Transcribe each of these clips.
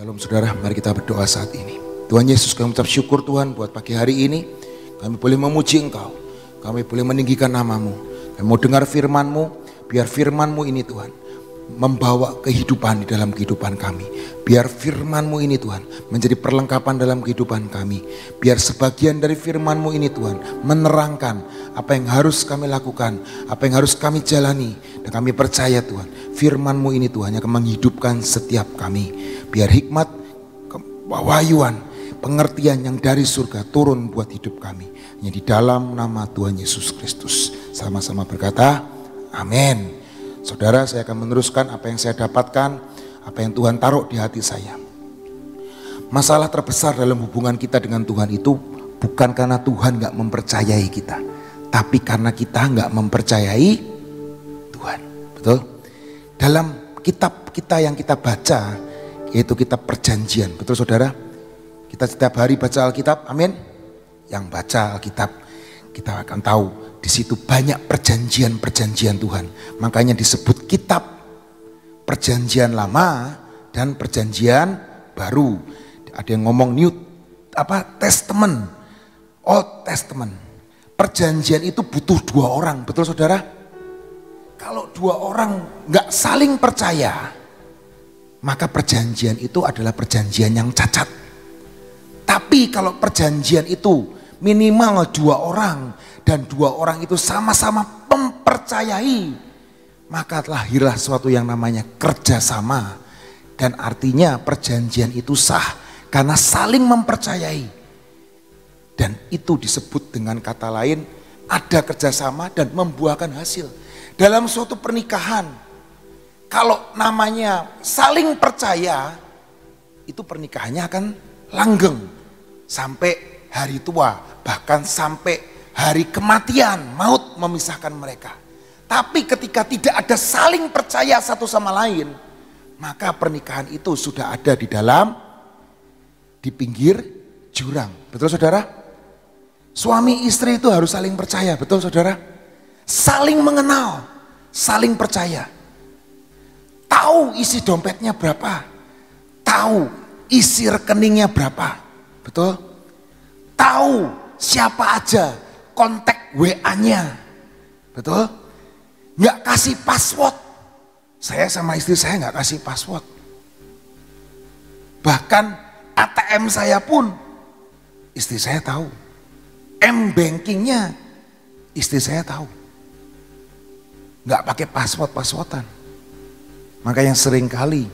Shalom saudara, mari kita berdoa saat ini. Tuhan Yesus, kami mengucap syukur Tuhan buat pagi hari ini. Kami boleh memuji Engkau, kami boleh meninggikan nama-Mu. Kami mau dengar firman-Mu, biar firman-Mu ini Tuhan membawa kehidupan di dalam kehidupan kami. Biar firman-Mu ini Tuhan menjadi perlengkapan dalam kehidupan kami. Biar sebagian dari firman-Mu ini Tuhan menerangkan apa yang harus kami lakukan, apa yang harus kami jalani. Dan kami percaya Tuhan, firman-Mu ini Tuhan yang akan menghidupkan setiap kami. Biar hikmat, kewahyuan, pengertian yang dari surga turun buat hidup kami. Hanya di dalam nama Tuhan Yesus Kristus. Sama-sama berkata, amin. Saudara, saya akan meneruskan apa yang saya dapatkan, apa yang Tuhan taruh di hati saya. Masalah terbesar dalam hubungan kita dengan Tuhan itu bukan karena Tuhan gak mempercayai kita, tapi karena kita gak mempercayai Tuhan. Betul? Dalam kitab kita yang kita baca, yaitu kitab perjanjian. Betul saudara? Kita setiap hari baca Alkitab, amin. Yang baca Alkitab, kita akan tahu di situ banyak perjanjian-perjanjian Tuhan. Makanya disebut kitab perjanjian lama dan perjanjian baru. Ada yang ngomong Testament, Old Testament. Perjanjian itu butuh dua orang, betul saudara? Kalau dua orang nggak saling percaya, maka perjanjian itu adalah perjanjian yang cacat. Tapi kalau perjanjian itu minimal dua orang, dan dua orang itu sama-sama mempercayai, maka lahirlah suatu yang namanya kerjasama. Dan artinya perjanjian itu sah karena saling mempercayai. Dan itu disebut dengan kata lain, ada kerjasama dan membuahkan hasil. Dalam suatu pernikahan, kalau namanya saling percaya, itu pernikahannya akan langgeng sampai hari tua, bahkan sampai hari kematian, maut memisahkan mereka. Tapi ketika tidak ada saling percaya satu sama lain, maka pernikahan itu sudah ada di pinggir jurang. Betul saudara? Suami istri itu harus saling percaya, betul saudara? Saling mengenal, saling percaya. Tahu isi dompetnya berapa, tahu isi rekeningnya berapa, betul? Tahu siapa aja kontak WA-nya, betul? Nggak kasih password. Saya sama istri saya nggak kasih password. Bahkan ATM saya pun istri saya tahu. M-bankingnya istri saya tahu. Nggak pakai password-passwordan. Makanya sering kali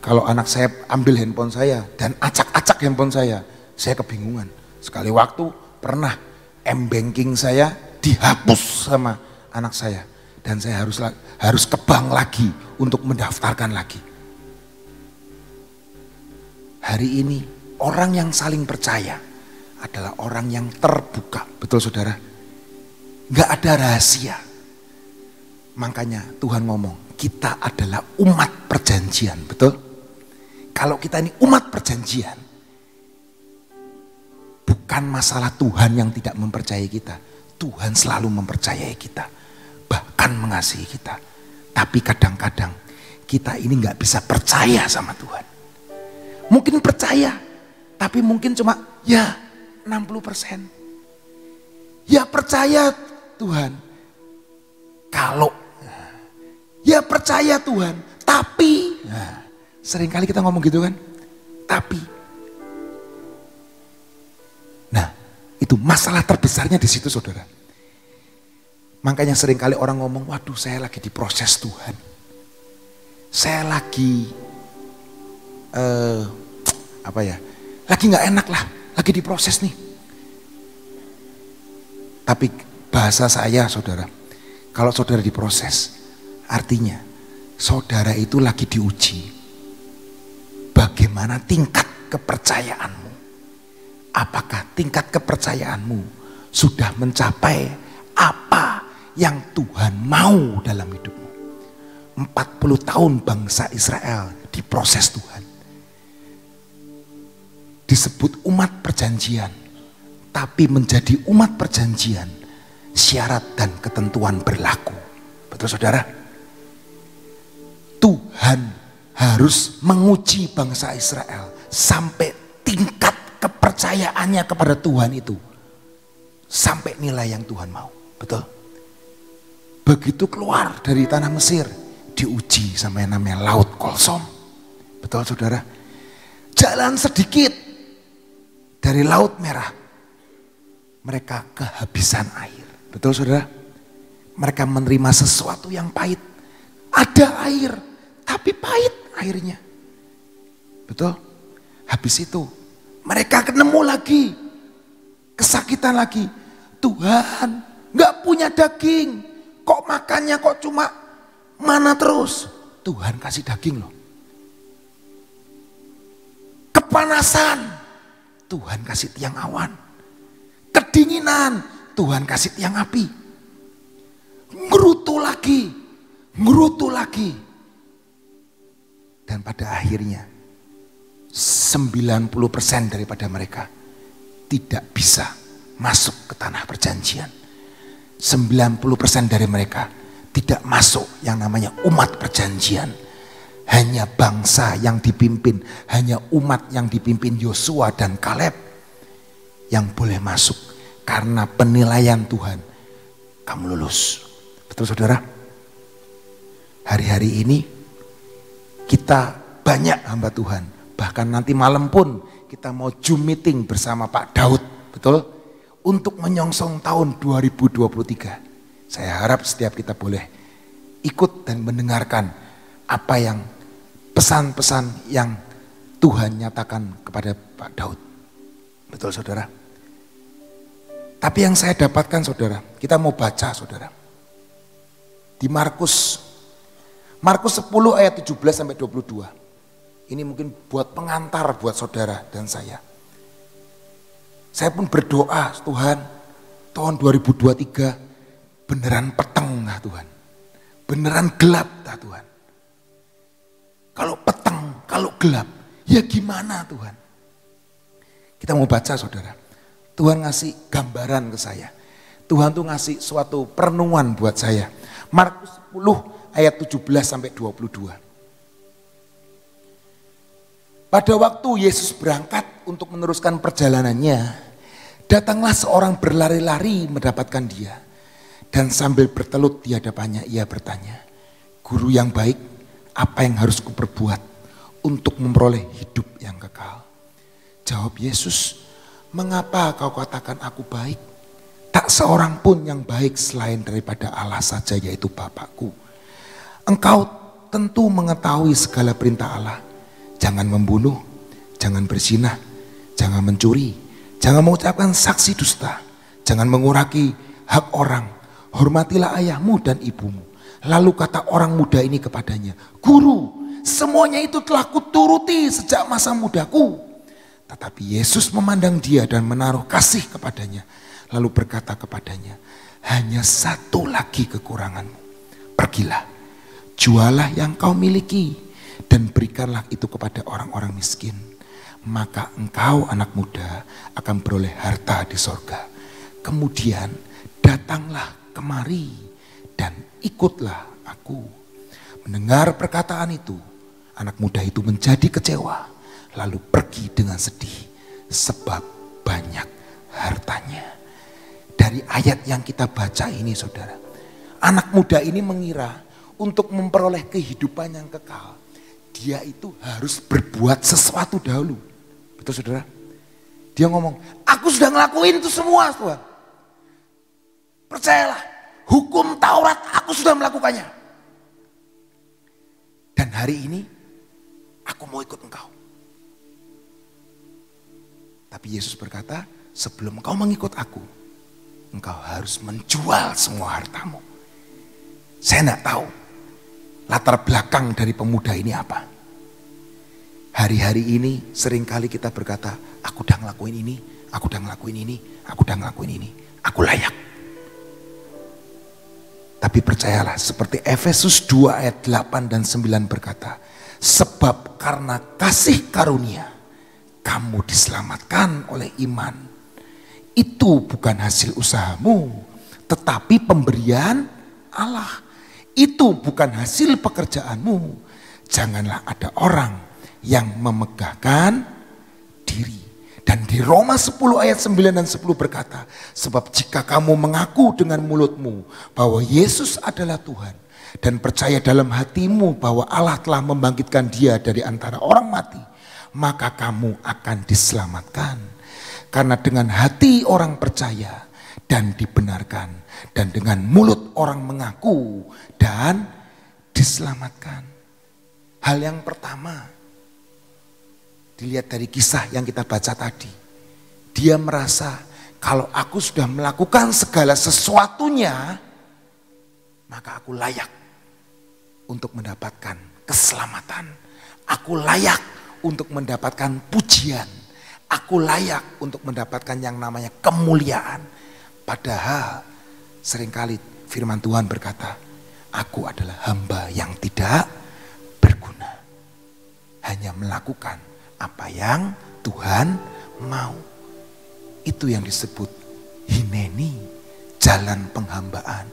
kalau anak saya ambil handphone saya dan acak-acak handphone saya kebingungan. Sekali waktu pernah M-banking saya dihapus sama anak saya. Dan saya harus ke bank lagi untuk mendaftarkan lagi. Hari ini orang yang saling percaya adalah orang yang terbuka. Betul saudara? Gak ada rahasia. Makanya Tuhan ngomong, kita adalah umat perjanjian. Betul? Kalau kita ini umat perjanjian, bukan masalah Tuhan yang tidak mempercayai kita. Tuhan selalu mempercayai kita, bahkan mengasihi kita. Tapi kadang-kadang kita ini gak bisa percaya sama Tuhan. Mungkin percaya, tapi mungkin cuma 60%. Ya percaya Tuhan, kalau ya percaya Tuhan, tapi seringkali kita ngomong gitu kan, tapi. Nah, itu masalah terbesarnya di situ saudara. Makanya seringkali orang ngomong, waduh saya lagi diproses Tuhan. Saya lagi lagi gak enak lah, lagi diproses nih. Tapi bahasa saya saudara, kalau saudara diproses, artinya saudara itu lagi diuji. Bagaimana tingkat kepercayaanmu? Apakah tingkat kepercayaanmu sudah mencapai apa yang Tuhan mau dalam hidupmu? 40 tahun bangsa Israel diproses Tuhan. Disebut umat perjanjian, tapi menjadi umat perjanjian syarat dan ketentuan berlaku. Betul saudara? Tuhan harus menguji bangsa Israel sampai tingkat kepercayaannya kepada Tuhan itu sampai nilai yang Tuhan mau. Betul? Begitu keluar dari tanah Mesir, diuji sama yang namanya Laut Kolsom. Betul saudara? Jalan sedikit dari Laut Merah, mereka kehabisan air. Betul saudara? Mereka menerima sesuatu yang pahit. Ada air, tapi pahit airnya. Betul? Habis itu mereka ketemu lagi, kesakitan lagi. Tuhan, gak punya daging, kok makannya kok cuma mana terus. Tuhan kasih daging loh. Kepanasan, Tuhan kasih tiang awan. Kedinginan, Tuhan kasih tiang api. Ngerutu lagi. Dan pada akhirnya 90% daripada mereka tidak bisa masuk ke tanah perjanjian. 90% dari mereka tidak masuk yang namanya umat perjanjian. Hanya bangsa yang dipimpin, hanya umat yang dipimpin Yosua dan Kaleb yang boleh masuk karena penilaian Tuhan. Kamu lulus. Betul saudara? Hari-hari ini kita banyak hamba Tuhan. Bahkan nanti malam pun kita mau Zoom meeting bersama Pak Daud. Betul? Untuk menyongsong tahun 2023. Saya harap setiap kita boleh ikut dan mendengarkan apa yang pesan-pesan yang Tuhan nyatakan kepada Pak Daud. Betul saudara? Tapi yang saya dapatkan saudara, kita mau baca saudara. Di Markus 10 ayat 17 sampai 22. Ini mungkin buat pengantar buat saudara dan saya. Saya pun berdoa, Tuhan, tahun 2023 beneran peteng lah Tuhan. Beneran gelap lah Tuhan. Kalau peteng, kalau gelap, ya gimana Tuhan? Kita mau baca saudara. Tuhan ngasih gambaran ke saya. Tuhan tuh ngasih suatu perenungan buat saya. Markus 10 ayat 17 sampai 22. Pada waktu Yesus berangkat untuk meneruskan perjalanannya, datanglah seorang berlari-lari mendapatkan dia. Dan sambil bertelut di hadapannya ia bertanya, "Guru yang baik, apa yang harus kuperbuat untuk memperoleh hidup yang kekal?" Jawab Yesus, "Mengapa kau katakan aku baik? Tak seorang pun yang baik selain daripada Allah saja, yaitu Bapakku. Engkau tentu mengetahui segala perintah Allah. Jangan membunuh, jangan berzinah, jangan mencuri, jangan mengucapkan saksi dusta, jangan menguraki hak orang, hormatilah ayahmu dan ibumu." Lalu kata orang muda ini kepadanya, "Guru, semuanya itu telah kuturuti sejak masa mudaku." Tetapi Yesus memandang dia dan menaruh kasih kepadanya. Lalu berkata kepadanya, "Hanya satu lagi kekuranganmu. Pergilah, jualah yang kau miliki dan berikanlah itu kepada orang-orang miskin. Maka engkau anak muda akan beroleh harta di sorga. Kemudian datanglah kemari dan ikutlah aku." Mendengar perkataan itu, anak muda itu menjadi kecewa, lalu pergi dengan sedih sebab banyak hartanya. Dari ayat yang kita baca ini saudara, anak muda ini mengira untuk memperoleh kehidupan yang kekal, dia itu harus berbuat sesuatu dahulu. Betul saudara? Dia ngomong, "Aku sudah ngelakuin itu semua Tuhan. Percayalah, hukum Taurat aku sudah melakukannya. Dan hari ini aku mau ikut engkau." Tapi Yesus berkata, "Sebelum engkau mengikut aku, engkau harus menjual semua hartamu." Saya tidak tahu latar belakang dari pemuda ini apa. Hari-hari ini seringkali kita berkata, "Aku udah ngelakuin ini, aku udah ngelakuin ini, aku udah ngelakuin ini, aku layak." Tapi percayalah, seperti Efesus 2 ayat 8 dan 9 berkata, "Sebab karena kasih karunia kamu diselamatkan oleh iman. Itu bukan hasil usahamu, tetapi pemberian Allah. Itu bukan hasil pekerjaanmu, janganlah ada orang yang memegahkan diri. Dan di Roma 10 ayat 9 dan 10 berkata, sebab jika kamu mengaku dengan mulutmu bahwa Yesus adalah Tuhan dan percaya dalam hatimu bahwa Allah telah membangkitkan dia dari antara orang mati, maka kamu akan diselamatkan. Karena dengan hati orang percaya dan dibenarkan, dan dengan mulut orang mengaku dan diselamatkan. Hal yang pertama, dilihat dari kisah yang kita baca tadi. Dia merasa kalau aku sudah melakukan segala sesuatunya, maka aku layak untuk mendapatkan keselamatan. Aku layak untuk mendapatkan pujian. Aku layak untuk mendapatkan yang namanya kemuliaan. Padahal seringkali firman Tuhan berkata, aku adalah hamba yang tidak berguna. Hanya melakukan apa yang Tuhan mau. Itu yang disebut hineni, jalan penghambaan.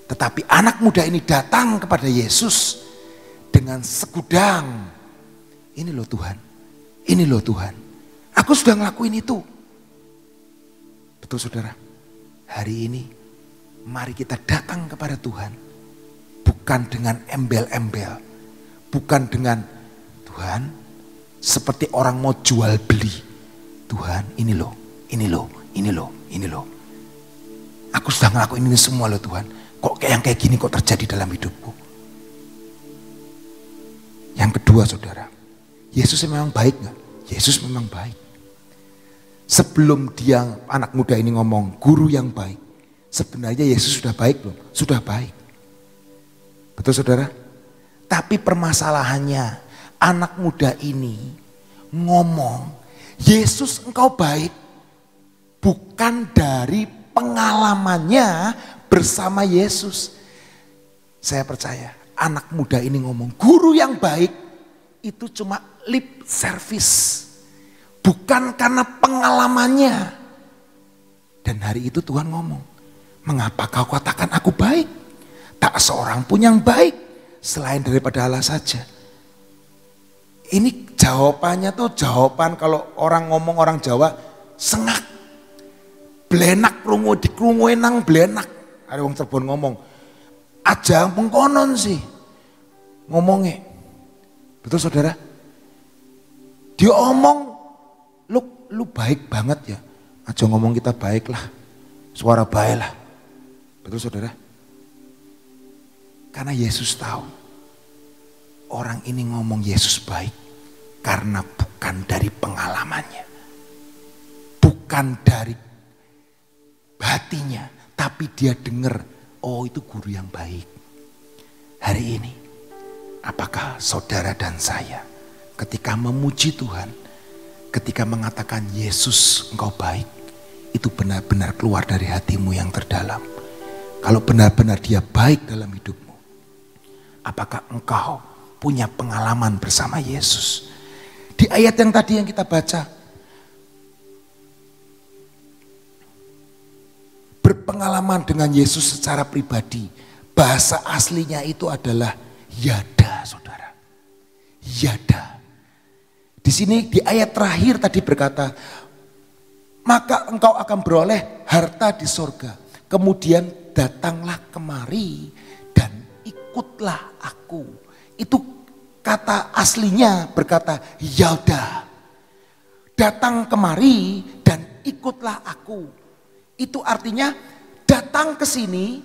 Tetapi anak muda ini datang kepada Yesus dengan segudang, ini loh Tuhan, ini loh Tuhan, aku sudah ngelakuin itu. Betul saudara, hari ini mari kita datang kepada Tuhan, bukan dengan embel-embel, bukan dengan Tuhan seperti orang mau jual beli. Tuhan, ini loh, ini loh, ini loh, ini loh. Aku sudah ngelakuin ini semua loh Tuhan. Kok yang kayak gini kok terjadi dalam hidupku? Yang kedua saudara, Yesus memang baik gak? Yesus memang baik. Sebelum dia anak muda ini ngomong guru yang baik, sebenarnya Yesus sudah baik belum? Sudah baik. Betul saudara? Tapi permasalahannya, anak muda ini ngomong, Yesus engkau baik, bukan dari pengalamannya bersama Yesus. Saya percaya anak muda ini ngomong guru yang baik itu cuma lip service, bukan karena pengalamannya. Dan hari itu Tuhan ngomong, mengapa kau katakan aku baik? Tak seorang pun yang baik selain daripada Allah saja. Ini jawabannya tuh jawaban kalau orang ngomong orang Jawa, sengak, blenak krungu dikrunguin nang blenak. Ada orang Cirebon ngomong, aja pengkonon sih ngomongnya. Betul saudara? Dia omong, lu baik banget ya. Aja ngomong kita baik lah, suara baik lah. Betul saudara? Karena Yesus tahu orang ini ngomong Yesus baik karena bukan dari pengalamannya, bukan dari hatinya, tapi dia dengar, oh itu guru yang baik. Hari ini, apakah saudara dan saya ketika memuji Tuhan, ketika mengatakan Yesus engkau baik, itu benar-benar keluar dari hatimu yang terdalam? Kalau benar-benar dia baik dalam hidupmu, apakah engkau punya pengalaman bersama Yesus? Di ayat yang tadi yang kita baca, berpengalaman dengan Yesus secara pribadi, bahasa aslinya itu adalah yada, saudara. Yada. Di sini di ayat terakhir tadi berkata, maka engkau akan beroleh harta di sorga. Kemudian datanglah kemari dan ikutlah aku. Itu kata aslinya berkata yaudah, datang kemari dan ikutlah aku. Itu artinya datang ke sini,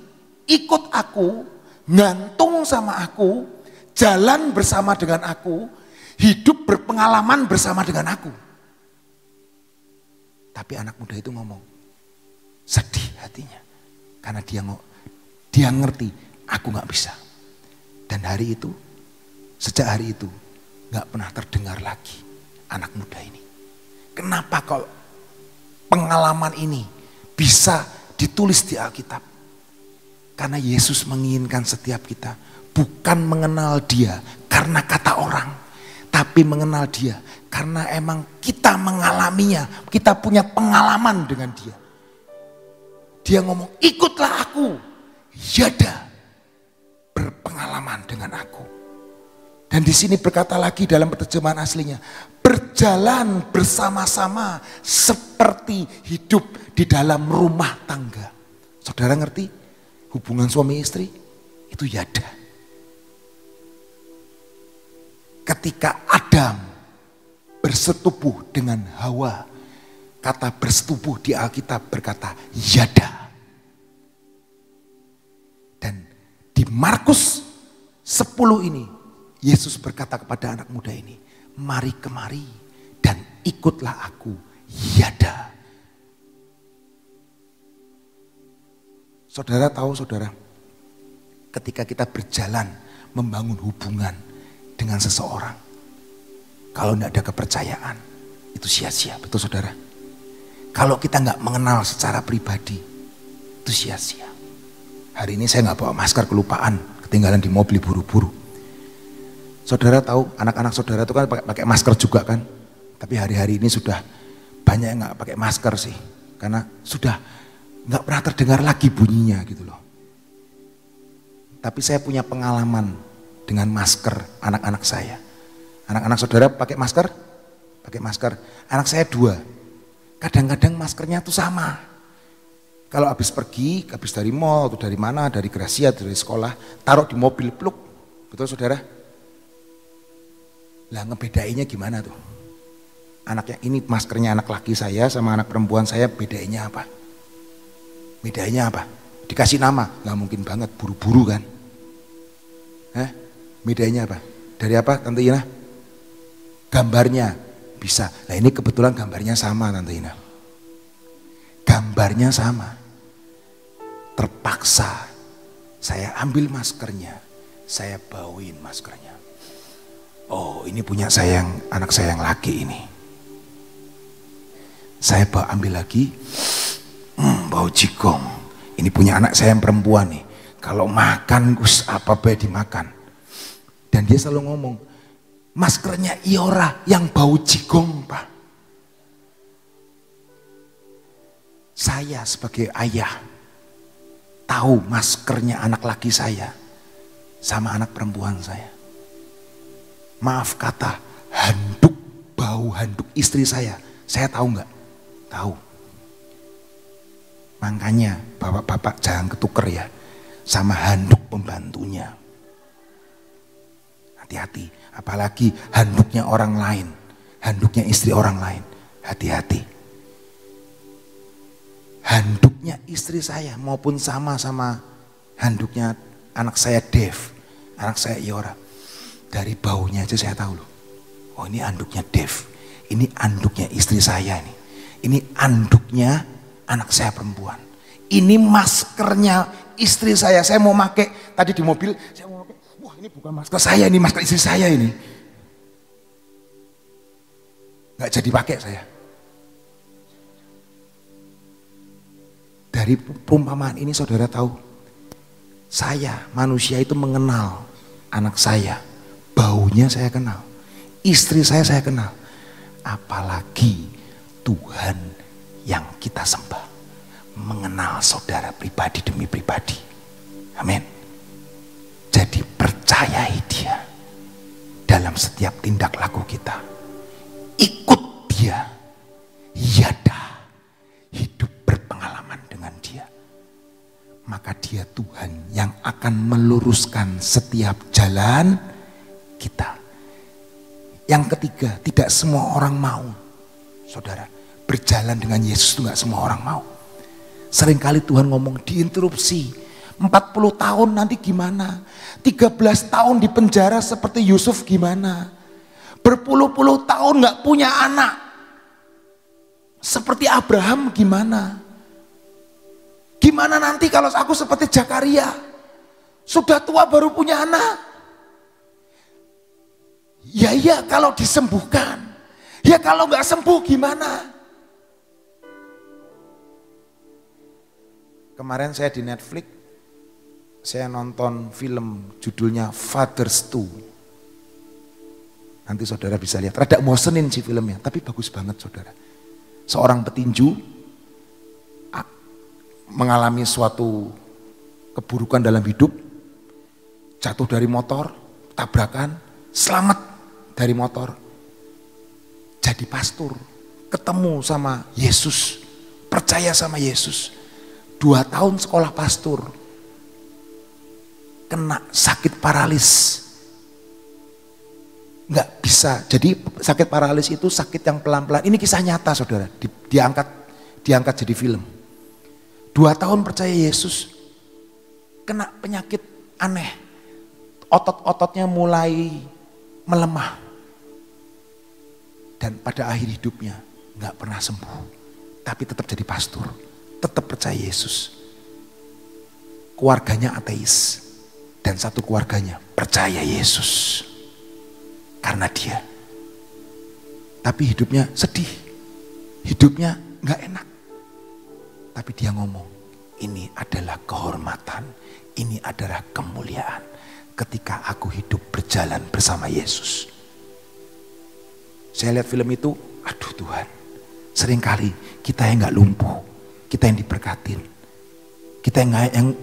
ikut aku, ngantung sama aku, jalan bersama dengan aku, hidup berpengalaman bersama dengan aku. Tapi anak muda itu ngomong, sedih hatinya karena dia ngerti aku gak bisa. Dan hari itu, sejak hari itu gak pernah terdengar lagi anak muda ini. Kenapa kalau pengalaman ini bisa ditulis di Alkitab? Karena Yesus menginginkan setiap kita bukan mengenal dia karena kata orang, tapi mengenal dia karena emang kita mengalaminya, kita punya pengalaman dengan dia. Dia ngomong, ikutlah aku, yada, berpengalaman dengan aku. Dan di sini berkata lagi dalam terjemahan aslinya, berjalan bersama-sama seperti hidup di dalam rumah tangga. Saudara ngerti? Hubungan suami istri itu yada. Ketika Adam bersetubuh dengan Hawa, kata bersetubuh di Alkitab berkata yada. Dan di Markus 10 ini, Yesus berkata kepada anak muda ini, mari kemari dan ikutlah aku, yada. Saudara tahu saudara, ketika kita berjalan membangun hubungan dengan seseorang, kalau tidak ada kepercayaan, itu sia-sia, betul saudara? Kalau kita nggak mengenal secara pribadi, itu sia-sia. Hari ini saya nggak bawa masker, kelupaan, ketinggalan di mobil buru-buru. Saudara tahu anak-anak saudara itu kan pakai masker juga kan. Tapi hari-hari ini sudah banyak yang nggak pakai masker sih. Karena sudah nggak pernah terdengar lagi bunyinya gitu loh. Tapi saya punya pengalaman dengan masker anak-anak saya. Anak-anak saudara pakai masker? Pakai masker. Anak saya 2. Kadang-kadang maskernya tuh sama. Kalau habis pergi, habis dari mall atau dari mana, dari Gracia, dari sekolah, taruh di mobil, pluk. Betul saudara? Lah ngebedainya gimana tuh? Anaknya ini maskernya anak laki saya sama anak perempuan saya, bedainya apa? Bedainya apa? Dikasih nama? Nggak mungkin banget, buru-buru kan? Bedainya apa? Dari apa Tante Ina? Gambarnya bisa. Nah ini kebetulan gambarnya sama Tante Ina. Gambarnya sama. Terpaksa saya ambil maskernya, saya bawain maskernya. Oh ini punya saya yang, anak saya yang laki ini. Saya ambil lagi, bau jigong. Ini punya anak saya yang perempuan nih. Kalau makan Gus apa baik dimakan. Dan dia selalu ngomong, maskernya Iora yang bau jigong Pak. Saya sebagai ayah tahu maskernya anak laki saya sama anak perempuan saya. Maaf kata, handuk, bau handuk istri saya tahu nggak? Tahu. Makanya bapak-bapak jangan ketuker ya sama handuk pembantunya. Hati-hati, apalagi handuknya orang lain, handuknya istri orang lain. Hati-hati. Handuknya istri saya maupun sama handuknya anak saya Dev, anak saya Iora. Dari baunya aja saya tahu loh. Oh ini anduknya Dev. Ini anduknya istri saya nih. Ini anduknya anak saya perempuan. Ini maskernya istri saya. Saya mau pakai tadi di mobil. Saya mau pakai. Wah ini bukan masker saya, ini masker istri saya ini. Nggak jadi pakai saya. Dari perumpamaan ini saudara tahu. Saya manusia itu mengenal anak saya. Baunya saya kenal, istri saya kenal, apalagi Tuhan yang kita sembah, mengenal saudara pribadi demi pribadi, amin. Jadi percayai dia dalam setiap tindak laku kita, ikut dia, yada, hidup berpengalaman dengan dia, maka dia Tuhan yang akan meluruskan setiap jalan kita. Yang ketiga, tidak semua orang mau. Saudara, berjalan dengan Yesus itu gak semua orang mau. Seringkali Tuhan ngomong diinterupsi. 40 tahun nanti gimana? 13 tahun di penjara seperti Yusuf gimana? Berpuluh-puluh tahun gak punya anak. Seperti Abraham gimana? Gimana nanti kalau aku seperti Zakaria? Sudah tua baru punya anak. Ya kalau disembuhkan. Ya kalau nggak sembuh gimana? Kemarin saya di Netflix, saya nonton film judulnya Fathers 2. Nanti saudara bisa lihat, rada mosenin sih filmnya, tapi bagus banget saudara. Seorang petinju mengalami suatu keburukan dalam hidup, jatuh dari motor, tabrakan, selamat dari motor, jadi pastor, ketemu sama Yesus, percaya sama Yesus. 2 tahun sekolah pastor, kena sakit paralis. Nggak bisa, jadi sakit paralis itu sakit yang pelan-pelan. Ini kisah nyata saudara, diangkat jadi film. 2 tahun percaya Yesus, kena penyakit aneh. Otot-ototnya mulai melemah. Dan pada akhir hidupnya nggak pernah sembuh. Tapi tetap jadi pastor, tetap percaya Yesus. Keluarganya ateis. Dan satu keluarganya percaya Yesus. Karena dia. Tapi hidupnya sedih. Hidupnya nggak enak. Tapi dia ngomong, ini adalah kehormatan. Ini adalah kemuliaan. Ketika aku hidup berjalan bersama Yesus. Saya lihat film itu, aduh Tuhan. Seringkali kita yang gak lumpuh. Kita yang diberkatin. Kita yang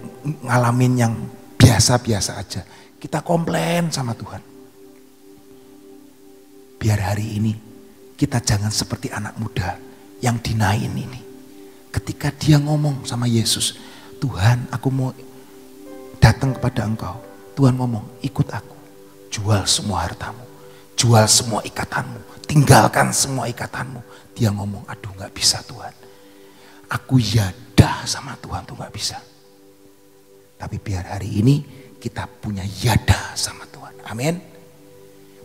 ngalamin yang biasa-biasa aja. Kita komplain sama Tuhan. Biar hari ini kita jangan seperti anak muda yang dinain ini. Ketika dia ngomong sama Yesus, Tuhan aku mau datang kepada engkau. Tuhan ngomong, ikut aku. Jual semua hartamu. Jual semua ikatanmu. Tinggalkan semua ikatanmu. Dia ngomong, aduh gak bisa Tuhan. Aku yada sama Tuhan tuh gak bisa. Tapi biar hari ini kita punya yada sama Tuhan. Amin.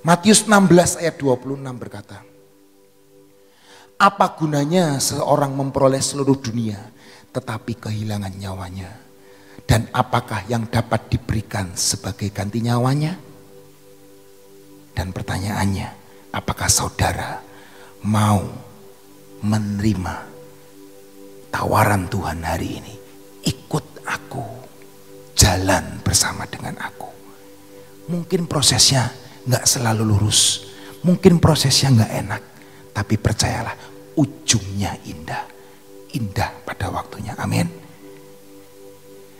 Matius 16 ayat 26 berkata, apa gunanya seorang memperoleh seluruh dunia tetapi kehilangan nyawanya? Dan apakah yang dapat diberikan sebagai ganti nyawanya? Dan pertanyaannya, apakah saudara mau menerima tawaran Tuhan hari ini? Ikut aku, jalan bersama dengan aku. Mungkin prosesnya gak selalu lurus, mungkin prosesnya gak enak, tapi percayalah ujungnya indah. Indah pada waktunya, amin.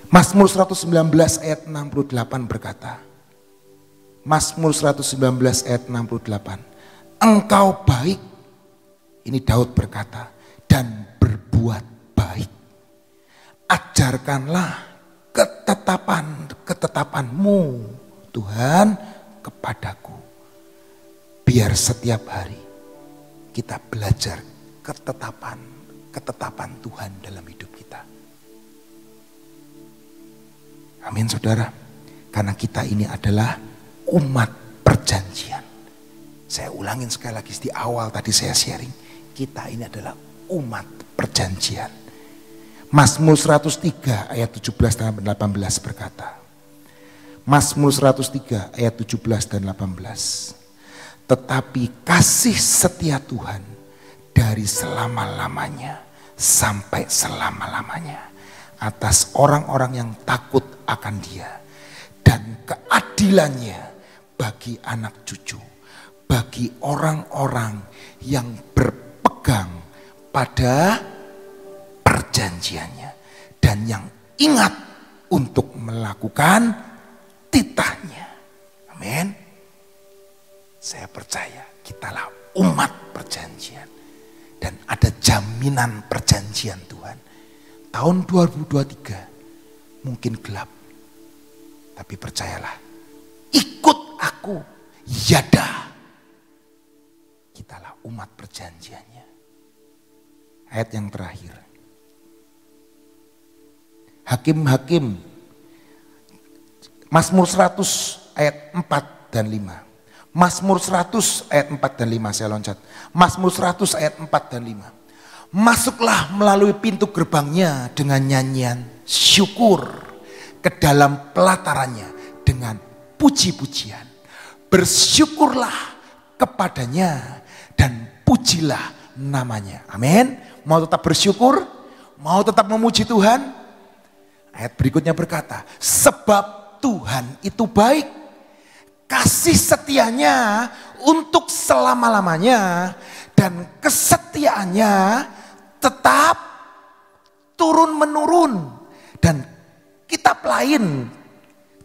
Mazmur 119 ayat 68 berkata, Mazmur 119 ayat 68, engkau baik, ini Daud berkata, dan berbuat baik. Ajarkanlah ketetapanmu Tuhan kepadaku. Biar setiap hari kita belajar ketetapan Tuhan dalam hidup kita. Amin saudara. Karena kita ini adalah umat perjanjian. Saya ulangin sekali lagi di awal tadi saya sharing. Kita ini adalah umat perjanjian. Mazmur 103 ayat 17 dan 18 berkata. Mazmur 103 ayat 17 dan 18. Tetapi kasih setia Tuhan dari selama-lamanya sampai selama-lamanya atas orang-orang yang takut akan Dia, dan keadilannya bagi anak cucu, bagi orang-orang yang berpegang pada perjanjiannya dan yang ingat untuk melakukan titahnya. Amin. Saya percaya kitalah umat perjanjian dan ada jaminan perjanjian Tuhan. Tahun 2023 mungkin gelap, tapi percayalah, ikut aku, yada. Kitalah umat perjanjiannya. Ayat yang terakhir. Hakim-hakim. Mazmur 100 ayat 4 dan 5. Mazmur 100 ayat 4 dan 5 saya loncat. Mazmur 100 ayat 4 dan 5. Masuklah melalui pintu gerbangnya dengan nyanyian syukur, ke dalam pelatarannya dengan puji-pujian. Bersyukurlah kepadanya dan pujilah namanya. Amin. Mau tetap bersyukur? Mau tetap memuji Tuhan? Ayat berikutnya berkata, sebab Tuhan itu baik. Kasih setianya untuk selama-lamanya dan kesetiaannya tetap turun-menurun. Dan kitab lain,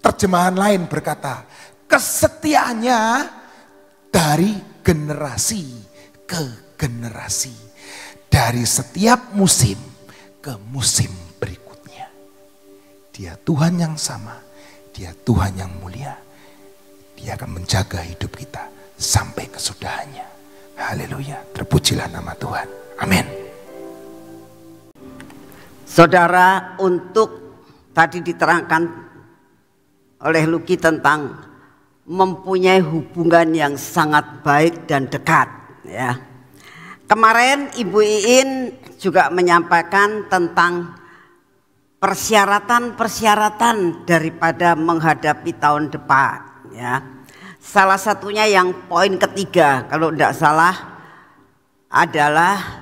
terjemahan lain berkata, kesetiaannya dari generasi ke generasi, dari setiap musim ke musim berikutnya. Dia Tuhan yang sama, Dia Tuhan yang mulia. Dia akan menjaga hidup kita sampai kesudahannya. Haleluya, terpujilah nama Tuhan. Amin. Saudara, untuk tadi diterangkan oleh Lucky tentang mempunyai hubungan yang sangat baik dan dekat, ya. Kemarin Ibu Iin juga menyampaikan tentang persyaratan-persyaratan daripada menghadapi tahun depan, ya. Salah satunya yang poin ketiga kalau tidak salah adalah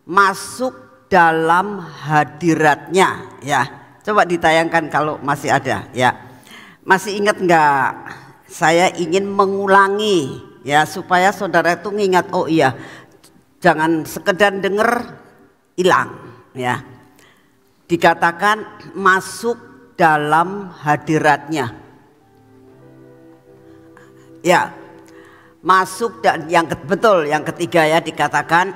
masuk dalam hadiratnya, ya. Coba ditayangkan kalau masih ada, ya. Masih ingat enggak? Saya ingin mengulangi, ya, supaya saudara itu mengingat, oh iya, jangan sekedar dengar hilang, ya. Dikatakan masuk dalam hadiratnya, ya. Masuk, dan yang betul yang ketiga, ya, dikatakan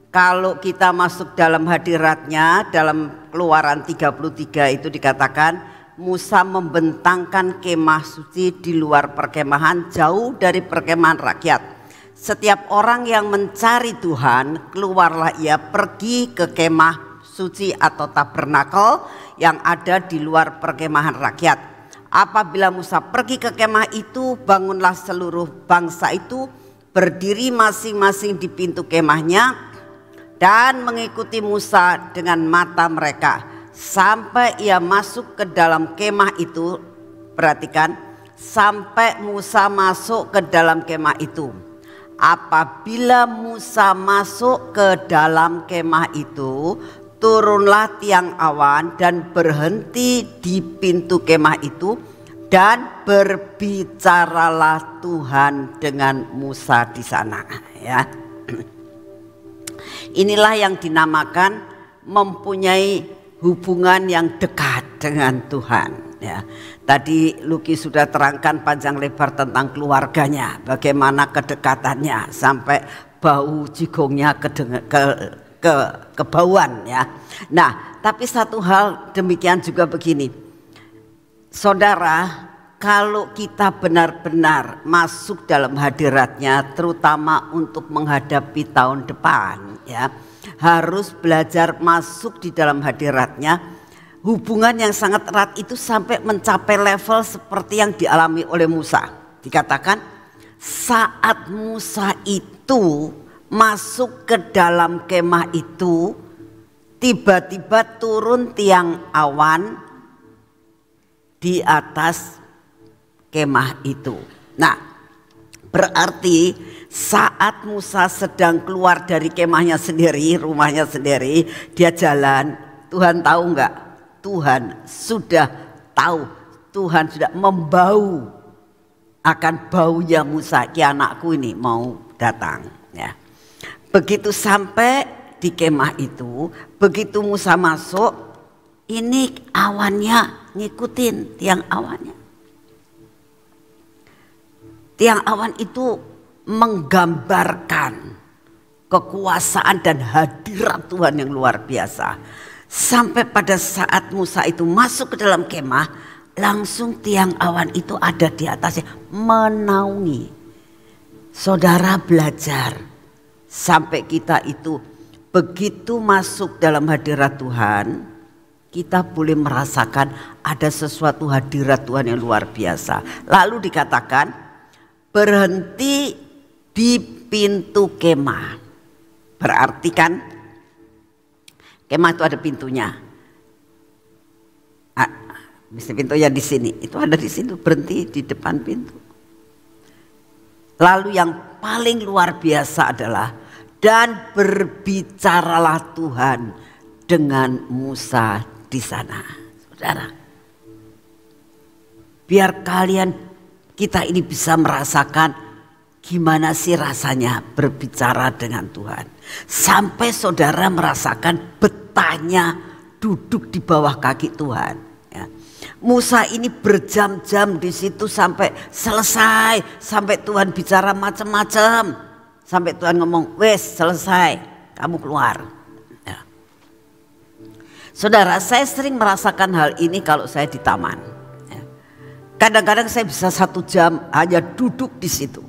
kalau kita masuk dalam hadiratnya, dalam Keluaran 33 itu dikatakan Musa membentangkan kemah suci di luar perkemahan, jauh dari perkemahan rakyat. Setiap orang yang mencari Tuhan, keluarlah ia pergi ke kemah suci atau tabernakel yang ada di luar perkemahan rakyat. Apabila Musa pergi ke kemah itu, bangunlah seluruh bangsa itu berdiri masing-masing di pintu kemahnya dan mengikuti Musa dengan mata mereka sampai ia masuk ke dalam kemah itu. Perhatikan, sampai Musa masuk ke dalam kemah itu. Apabila Musa masuk ke dalam kemah itu, turunlah tiang awan dan berhenti di pintu kemah itu, dan berbicaralah Tuhan dengan Musa di sana, ya. Inilah yang dinamakan mempunyai hubungan yang dekat dengan Tuhan, ya. Tadi Lucky sudah terangkan panjang lebar tentang keluarganya, bagaimana kedekatannya sampai bau jigongnya kebauan, ya. Nah, tapi satu hal demikian juga begini, saudara, kalau kita benar-benar masuk dalam hadiratnya, terutama untuk menghadapi tahun depan, ya, harus belajar masuk di dalam hadiratnya. Hubungan yang sangat erat itu sampai mencapai level seperti yang dialami oleh Musa. Dikatakan saat Musa itu masuk ke dalam kemah itu, tiba-tiba turun tiang awan di atas kemah itu. Nah, berarti saat Musa sedang keluar dari kemahnya sendiri, rumahnya sendiri, dia jalan, Tuhan tahu enggak? Tuhan sudah tahu, Tuhan sudah membau akan baunya Musa, ki anakku ini mau datang, ya. Begitu sampai di kemah itu, begitu Musa masuk, ini awannya ngikutin tiang awannya. Tiang awan itu menggambarkan kekuasaan dan hadirat Tuhan yang luar biasa. Sampai pada saat Musa itu masuk ke dalam kemah, langsung tiang awan itu ada di atasnya menaungi. Saudara belajar sampai kita itu begitu masuk dalam hadirat Tuhan, kita boleh merasakan ada sesuatu hadirat Tuhan yang luar biasa. Lalu dikatakan berhenti di pintu kemah. Berarti kan kemah itu ada pintunya. Pintunya di sini, itu ada di sini, berhenti di depan pintu. Lalu yang paling luar biasa adalah dan berbicaralah Tuhan dengan Musa di sana. Saudara, biar kita ini bisa merasakan gimana sih rasanya berbicara dengan Tuhan. Sampai saudara merasakan betahnya duduk di bawah kaki Tuhan, ya. Musa ini berjam-jam di situ sampai selesai, sampai Tuhan bicara macam-macam, sampai Tuhan ngomong, wes selesai, kamu keluar. Ya. Saudara, saya sering merasakan hal ini kalau saya di taman. Ya. Kadang-kadang saya bisa 1 jam hanya duduk di situ,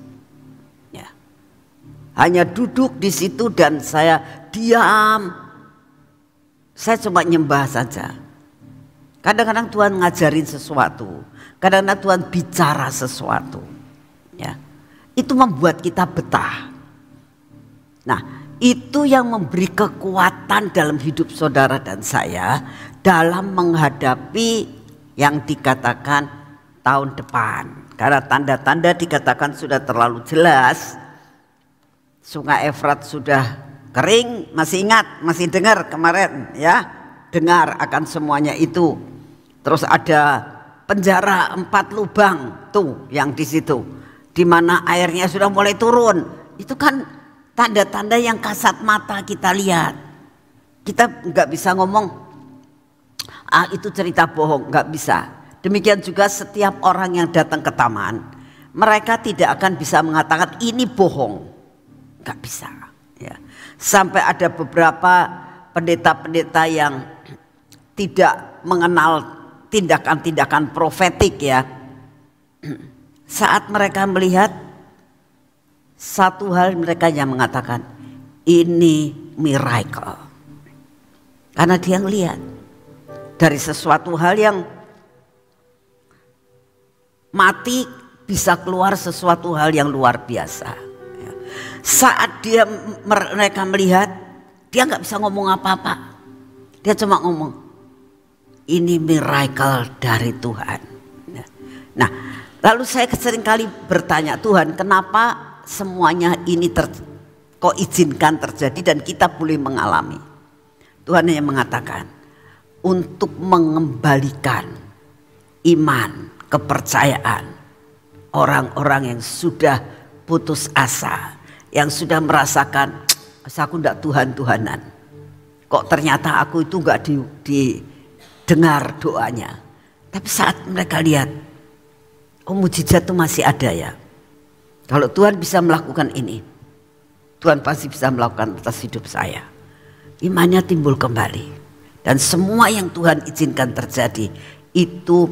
ya. Hanya duduk di situ dan saya diam, saya cuma nyembah saja. Kadang-kadang Tuhan ngajarin sesuatu, kadang-kadang Tuhan bicara sesuatu, ya. Itu membuat kita betah. Nah, itu yang memberi kekuatan dalam hidup saudara dan saya dalam menghadapi yang dikatakan tahun depan. Karena tanda-tanda dikatakan sudah terlalu jelas. Sungai Efrat sudah kering, masih ingat, masih dengar kemarin, ya, dengar akan semuanya itu. Terus ada penjara 4 lubang tuh yang di situ, di mana airnya sudah mulai turun. Itu kan tanda-tanda yang kasat mata kita lihat. Kita nggak bisa ngomong, itu cerita bohong, nggak bisa. Demikian juga setiap orang yang datang ke taman, mereka tidak akan bisa mengatakan ini bohong, nggak bisa. Ya. Sampai ada beberapa pendeta-pendeta yang tidak mengenal tindakan-tindakan profetik, ya. Saat mereka melihat satu hal, mereka yang mengatakan ini miracle. Karena dia melihat dari sesuatu hal yang mati bisa keluar sesuatu hal yang luar biasa. Saat mereka melihat, dia nggak bisa ngomong apa-apa. Dia cuma ngomong, ini miracle dari Tuhan. Nah, lalu saya seringkali bertanya, Tuhan, kenapa semuanya ini kok izinkan terjadi dan kita boleh mengalami? Tuhan hanya mengatakan, untuk mengembalikan iman, kepercayaan orang-orang yang sudah putus asa, yang sudah merasakan, aku enggak Tuhan-Tuhanan. Kok ternyata aku itu enggak dengar doanya. Tapi saat mereka lihat, oh mujizat itu masih ada, ya. Kalau Tuhan bisa melakukan ini, Tuhan pasti bisa melakukan atas hidup saya. Imannya timbul kembali. Dan semua yang Tuhan izinkan terjadi, itu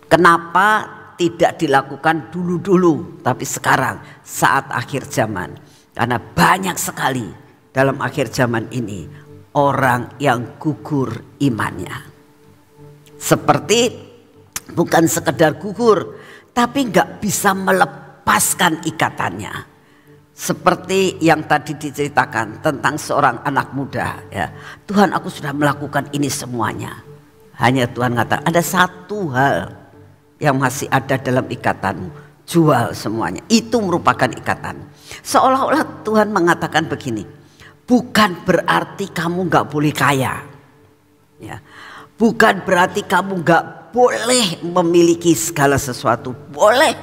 kenapa tidak dilakukan dulu-dulu, tapi sekarang saat akhir zaman. Karena banyak sekali dalam akhir zaman ini orang yang gugur imannya. Seperti bukan sekedar gugur, tapi nggak bisa melepaskan ikatannya. Seperti yang tadi diceritakan tentang seorang anak muda, ya. Tuhan, aku sudah melakukan ini semuanya. Hanya Tuhan kata, ada satu hal yang masih ada dalam ikatanmu, jual semuanya. Itu merupakan ikatan. Seolah-olah Tuhan mengatakan begini, bukan berarti kamu nggak boleh kaya, ya. Bukan berarti kamu gak boleh memiliki segala sesuatu. Boleh.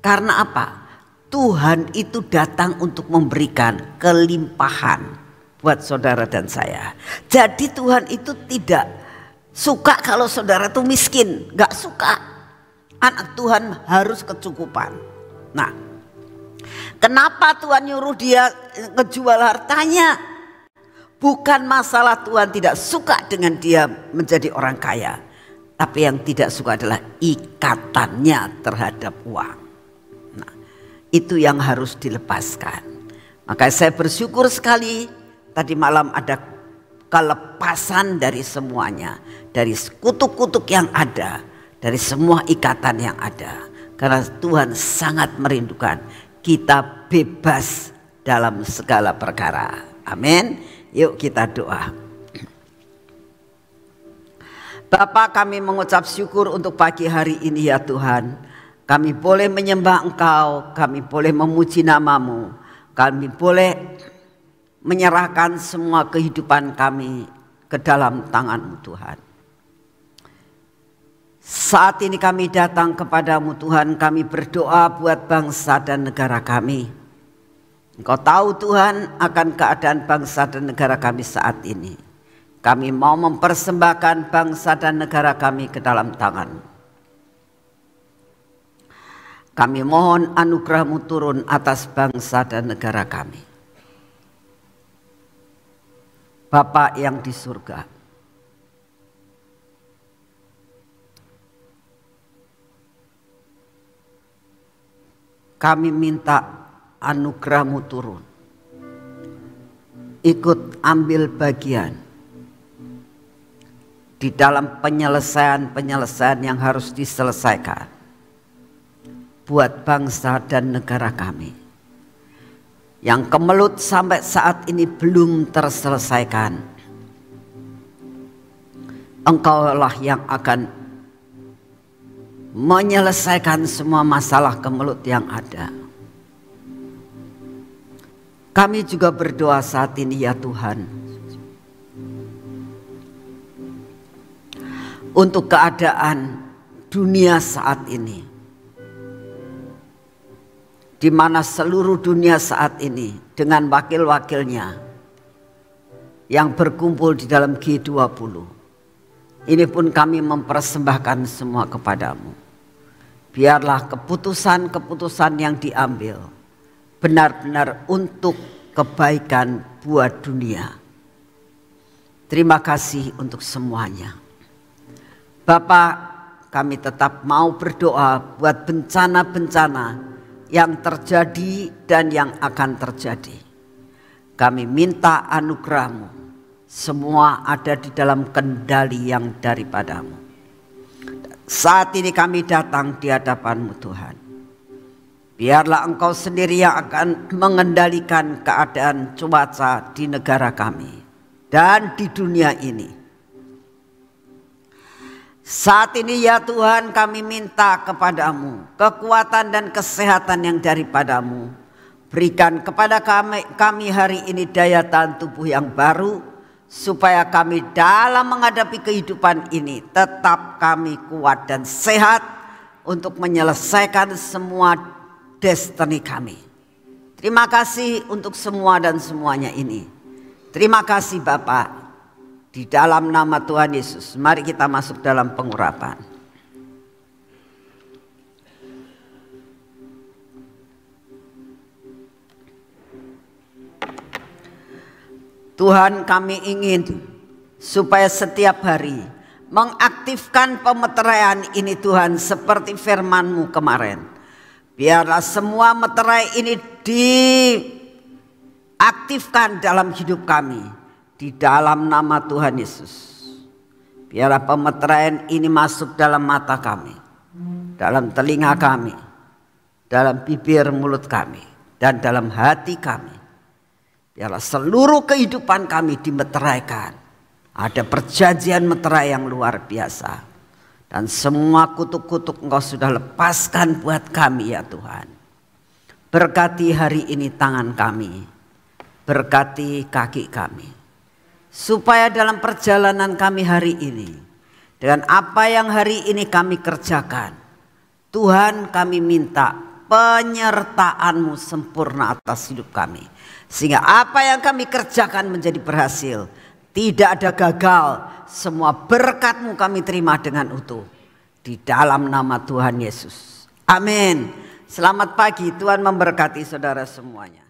Karena apa? Tuhan itu datang untuk memberikan kelimpahan buat saudara dan saya. Jadi Tuhan itu tidak suka kalau saudara itu miskin. Gak suka. Anak Tuhan harus kecukupan. Nah, kenapa Tuhan nyuruh dia ngejual hartanya? Bukan masalah Tuhan tidak suka dengan dia menjadi orang kaya. Tapi yang tidak suka adalah ikatannya terhadap uang. Nah, itu yang harus dilepaskan. Maka saya bersyukur sekali tadi malam ada kelepasan dari semuanya. Dari kutuk-kutuk yang ada. Dari semua ikatan yang ada. Karena Tuhan sangat merindukan kita bebas dalam segala perkara. Amin. Yuk kita doa. Bapa, kami mengucap syukur untuk pagi hari ini, ya Tuhan. Kami boleh menyembah Engkau, kami boleh memuji nama-Mu, kami boleh menyerahkan semua kehidupan kami ke dalam tangan-Mu, Tuhan. Saat ini kami datang kepadamu Tuhan, kami berdoa buat bangsa dan negara kami. Engkau tahu Tuhan akan keadaan bangsa dan negara kami saat ini. Kami mau mempersembahkan bangsa dan negara kami ke dalam tangan. Kami mohon anugerah-Mu turun atas bangsa dan negara kami. Bapa yang di surga, kami minta anugerah-Mu turun. Ikut ambil bagian di dalam penyelesaian yang harus diselesaikan buat bangsa dan negara kami yang kemelut sampai saat ini belum terselesaikan. Engkaulah yang akan menyelesaikan semua masalah kemelut yang ada. Kami juga berdoa saat ini ya Tuhan, untuk keadaan dunia saat ini, di mana seluruh dunia saat ini dengan wakil-wakilnya yang berkumpul di dalam G20. Ini pun kami mempersembahkan semua kepadamu. Biarlah keputusan-keputusan yang diambil benar-benar untuk kebaikan buat dunia. Terima kasih untuk semuanya. Bapak, kami tetap mau berdoa buat bencana-bencana yang terjadi dan yang akan terjadi. Kami minta anugerah-Mu, semua ada di dalam kendali yang daripada-Mu. Saat ini kami datang di hadapan-Mu Tuhan. Biarlah Engkau sendiri yang akan mengendalikan keadaan cuaca di negara kami dan di dunia ini. Saat ini ya Tuhan, kami minta kepadamu kekuatan dan kesehatan yang daripada-Mu. Berikan kepada kami hari ini daya tahan tubuh yang baru, supaya kami dalam menghadapi kehidupan ini tetap kami kuat dan sehat untuk menyelesaikan semua destiny kami. Terima kasih untuk semua dan semuanya ini. Terima kasih Bapak. Di dalam nama Tuhan Yesus, mari kita masuk dalam pengurapan. Tuhan, kami ingin supaya setiap hari mengaktifkan pemeteraian ini Tuhan, seperti firman-Mu kemarin. Biarlah semua meterai ini diaktifkan dalam hidup kami. Di dalam nama Tuhan Yesus. Biarlah pemeteraian ini masuk dalam mata kami, dalam telinga kami, dalam bibir mulut kami, dan dalam hati kami. Biarlah seluruh kehidupan kami dimeteraikan. Ada perjanjian meterai yang luar biasa. Dan semua kutuk-kutuk Engkau sudah lepaskan buat kami ya Tuhan. Berkati hari ini tangan kami. Berkati kaki kami. Supaya dalam perjalanan kami hari ini, dengan apa yang hari ini kami kerjakan, Tuhan, kami minta penyertaan-Mu sempurna atas hidup kami. Sehingga apa yang kami kerjakan menjadi berhasil. Tidak ada gagal, semua berkat-Mu kami terima dengan utuh. Di dalam nama Tuhan Yesus. Amin. Selamat pagi, Tuhan memberkati saudara semuanya.